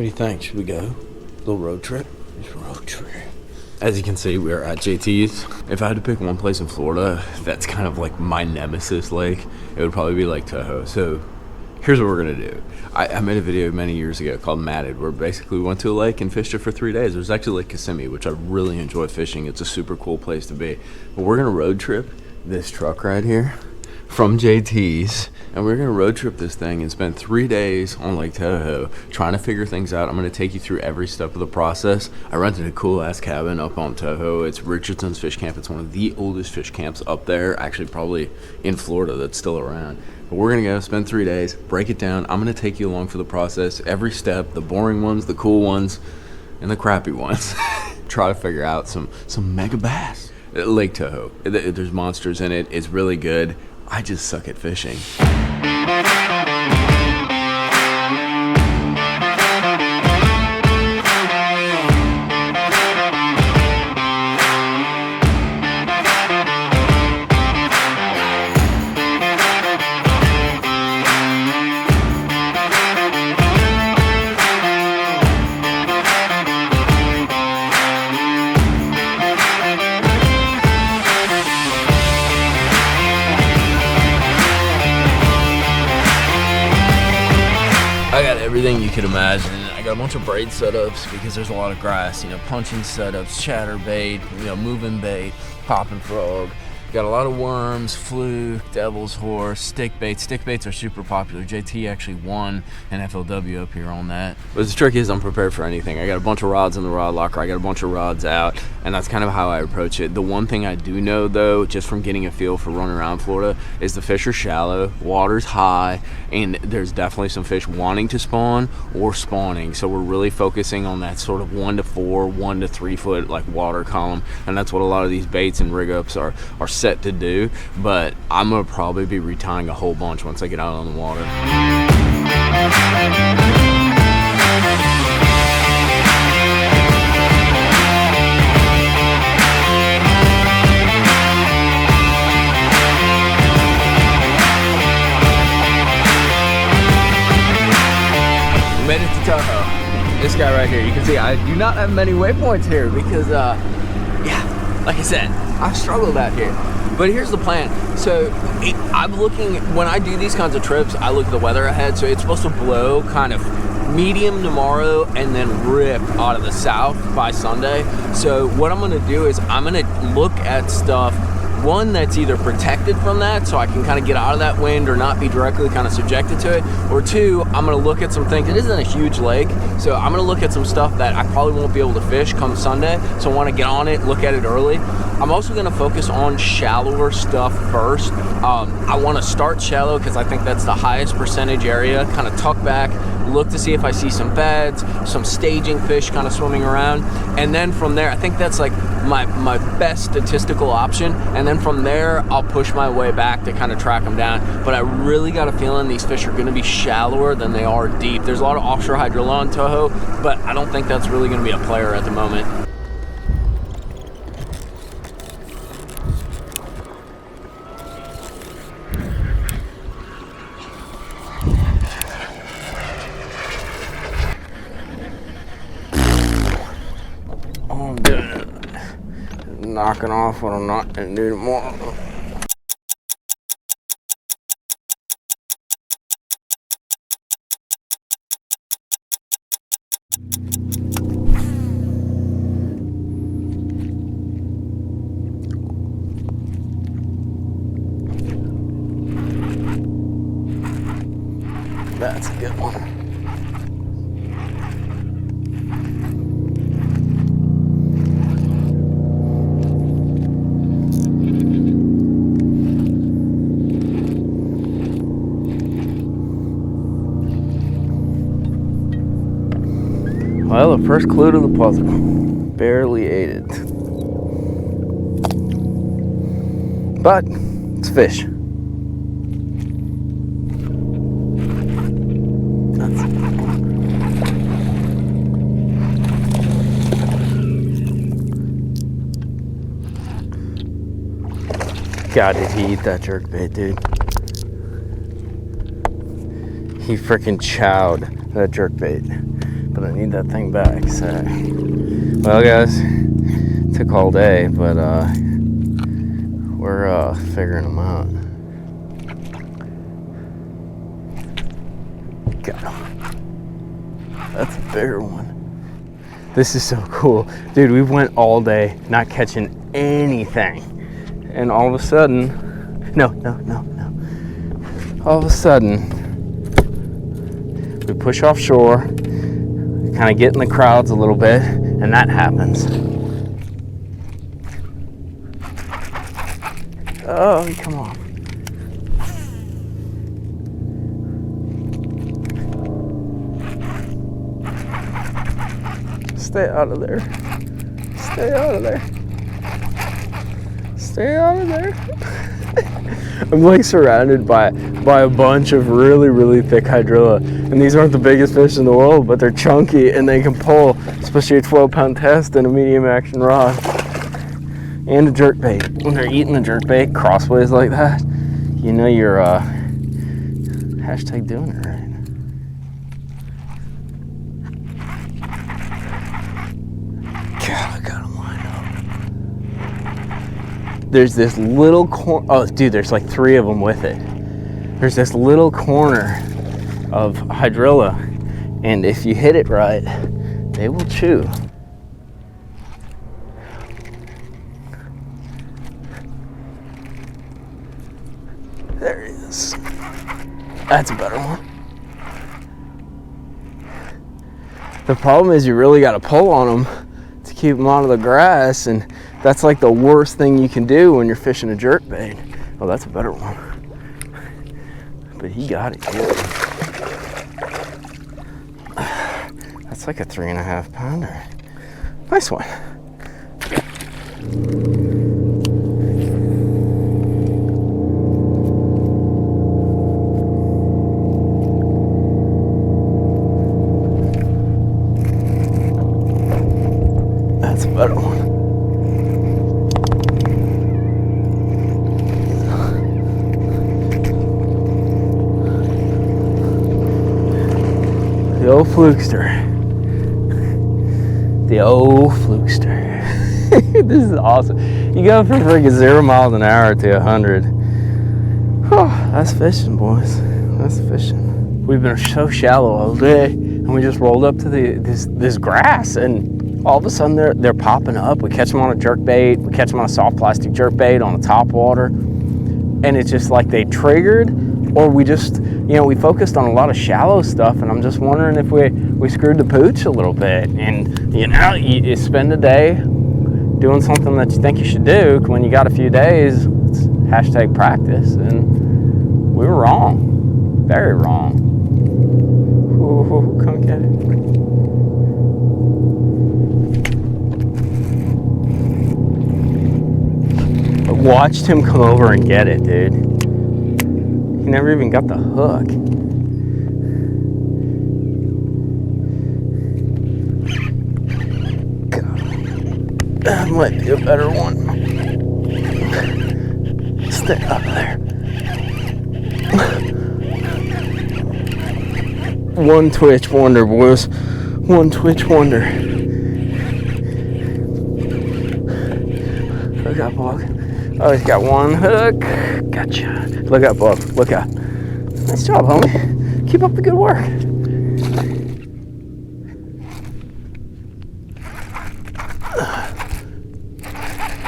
do you think? Should we go? Little road trip? Road trip. As you can see, we're at JT's. If I had to pick one place in Florida that's kind of like my nemesis lake, it would probably be Lake Toho. So here's what we're gonna do. I made a video many years ago called Matted, where basically we went to a lake and fished it for 3 days. It was actually Lake Kissimmee, which I really enjoy fishing. It's a super cool place to be. But we're gonna road trip this truck right here from JT's, and we're gonna road trip this thing and spend 3 days on Lake Toho trying to figure things out. I'm gonna take you through every step of the process. I rented a cool ass cabin up on Toho. It's Richardson's Fish Camp. It's one of the oldest fish camps up there, actually probably in Florida, that's still around. But we're gonna go spend 3 days, break it down. I'm gonna take you along for the process, every step, the boring ones, the cool ones, and the crappy ones. Try to figure out some mega bass. Lake Toho, there's monsters in it. It's really good. I just suck at fishing. I got everything you could imagine. I got a bunch of braid setups because there's a lot of grass, punching setups, chatterbait, moving bait, popping frog. Got a lot of worms, fluke, devil's horse, stick baits. Stick baits are super popular. JT actually won an FLW up here on that. But the trick is I'm prepared for anything. I got a bunch of rods in the rod locker. I got a bunch of rods out, and that's kind of how I approach it. The one thing I do know, though, just from getting a feel for running around Florida, is the fish are shallow, water's high, and there's definitely some fish wanting to spawn or spawning. So we're really focusing on that sort of 1 to 4, 1 to 3 foot like water column, and that's what a lot of these baits and rig ups are set to do. But I'm gonna probably be retying a whole bunch once I get out on the water. We made it to Toho. This guy right here, you can see I do not have many waypoints here because yeah, like I said, I've struggled out here. But here's the plan. So I'm looking, when I do these kinds of trips, I look at the weather ahead. So it's supposed to blow kind of medium tomorrow and then rip out of the south by Sunday. So what I'm gonna do is I'm gonna look at stuff, one that's either protected from that so I can kind of get out of that wind or not be directly kind of subjected to it, or two, I'm gonna look at some things. It isn't a huge lake, so I'm gonna look at some stuff that I probably won't be able to fish come Sunday, so I want to get on it, look at it early. I'm also gonna focus on shallower stuff first. I want to start shallow because I think that's the highest percentage area, kind of tuck back, look to see if I see some beds, some staging fish kind of swimming around, and then from there, I think that's like my best statistical option, and then from there I'll push my way back to kind of track them down. But I really got a feeling these fish are going to be shallower than they are deep. There's a lot of offshore hydrilla on Toho, but I don't think that's really going to be a player at the moment. Oh, I'm doing it. Knocking off what I'm not going to do tomorrow. That's a good one. Well, the first clue to the puzzle. Barely ate it. But it's fish. God, did he eat that jerkbait, dude? He freaking chowed that jerkbait. But but I need that thing back. So, well, guys, it took all day, but we're figuring them out. Got him. That's a bigger one. This is so cool. Dude, we went all day not catching anything. And all of a sudden, all of a sudden, we push offshore, kind of get in the crowds a little bit, and that happens. Oh, come on. Stay out of there. Stay out of there. Stay out of there. I'm like surrounded by a bunch of really thick hydrilla, and these aren't the biggest fish in the world, but they're chunky and they can pull, especially a 12-pound test and a medium action rod and a jerkbait. When they're eating the jerkbait crossways like that, you know you're hashtag doing it right. God, I got him lined up. There's this little corner. Oh, dude, there's like 3 of them with it. There's this little corner of hydrilla, and if you hit it right, they will chew. There he is. That's a better one. The problem is you really got to pull on them to keep them out of the grass, and that's like the worst thing you can do when you're fishing a jerkbait. Oh, that's a better one. But he got it good. That's like a 3.5 pounder. Nice one. That's a better one. The old flukester. The old flukester. This is awesome. You go from freaking 0 miles an hour to 100. Oh, that's fishing, boys. That's fishing. We've been so shallow all day, and we just rolled up to this grass, and all of a sudden they're popping up. We catch them on a jerkbait. We catch them on a soft plastic jerkbait on a top water, and it's just like they triggered, or we just, we focused on a lot of shallow stuff, and I'm just wondering if we screwed the pooch a little bit. And you spend a day doing something that you think you should do. When you got a few days, it's hashtag practice, and we were wrong, very wrong. Ooh, come get it. I watched him come over and get it, dude. He never even got the hook. God. That might be a better one. Stay up there. One twitch wonder, boys. One twitch wonder. Look out, Bog. Oh, he's got one hook. Gotcha. Look out, Bog. Look out. Nice job, homie. Keep up the good work.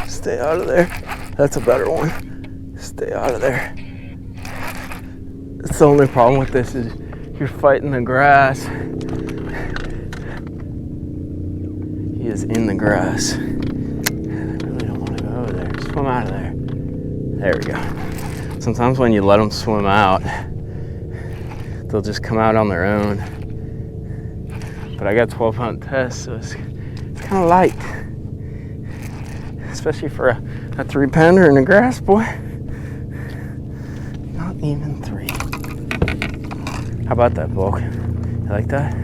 Stay out of there. That's a better one. Stay out of there. That's the only problem with this is you're fighting the grass. He is in the grass. I really don't want to go over there. Swim out of there. There we go. Sometimes when you let them swim out, they'll just come out on their own. But I got 12-pound test, so it's kind of light. Especially for a 3-pounder in the grass, boy. Not even 3. How about that, Bulk? You like that?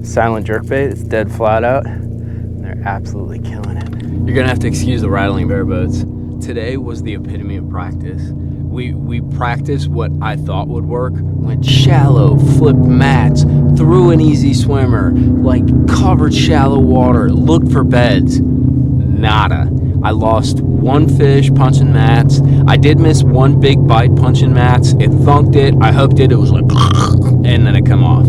Silent jerkbait. It's dead flat out. They're absolutely killing it. You're gonna have to excuse the rattling bareboats. Today was the epitome of practice. we practiced what I thought would work. Went shallow, flipped mats, threw an easy swimmer, like covered shallow water, looked for beds. Nada. I lost one fish punching mats. I did miss one big bite punching mats. It thunked it. I hooked it. It was like, and then it come off.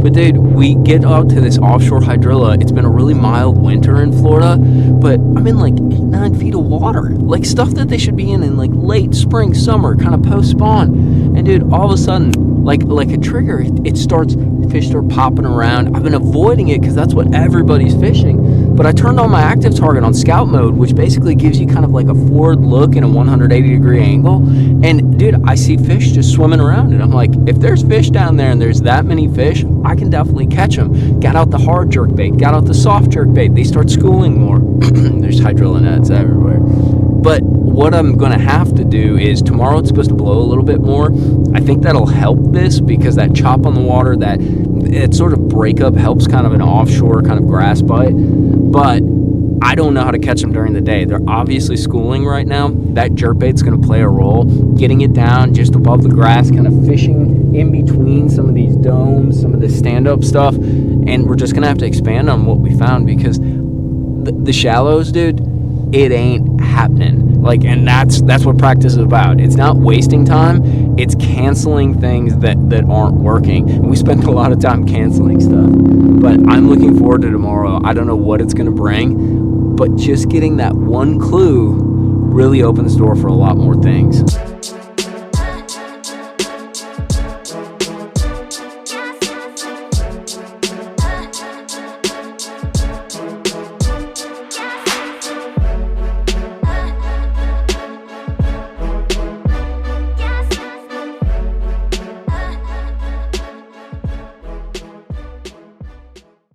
But dude, we get out to this offshore hydrilla. It's been a really mild winter in Florida, but I'm in like 8-9 feet of water, like stuff that they should be in like late spring, summer, kind of post spawn. And dude, all of a sudden, like a trigger, it starts, fish start popping around. I've been avoiding it because that's what everybody's fishing. But I turned on my active target on scout mode, which basically gives you kind of like a forward look in a 180-degree angle. And dude, I see fish just swimming around, and I'm like, if there's fish down there and there's that many fish, I can definitely catch them. Got out the hard jerk bait, got out the soft jerk bait. They start schooling more. There's hydrilla nets everywhere. But what I'm going to have to do is, tomorrow it's supposed to blow a little bit more. I think that'll help this, because that chop on the water, that it sort of breakup helps kind of an offshore kind of grass bite. But I don't know how to catch them during the day. They're obviously schooling right now. That jerkbait's going to play a role. Getting it down just above the grass, kind of fishing in between some of these domes, some of this stand-up stuff. And we're just going to have to expand on what we found, because the shallows, dude, it ain't happening. Like, and that's what practice is about. It's not wasting time. It's canceling things that aren't working. And we spent a lot of time canceling stuff. But I'm looking forward to tomorrow. I don't know what it's going to bring, but just getting that one clue really opens the door for a lot more things.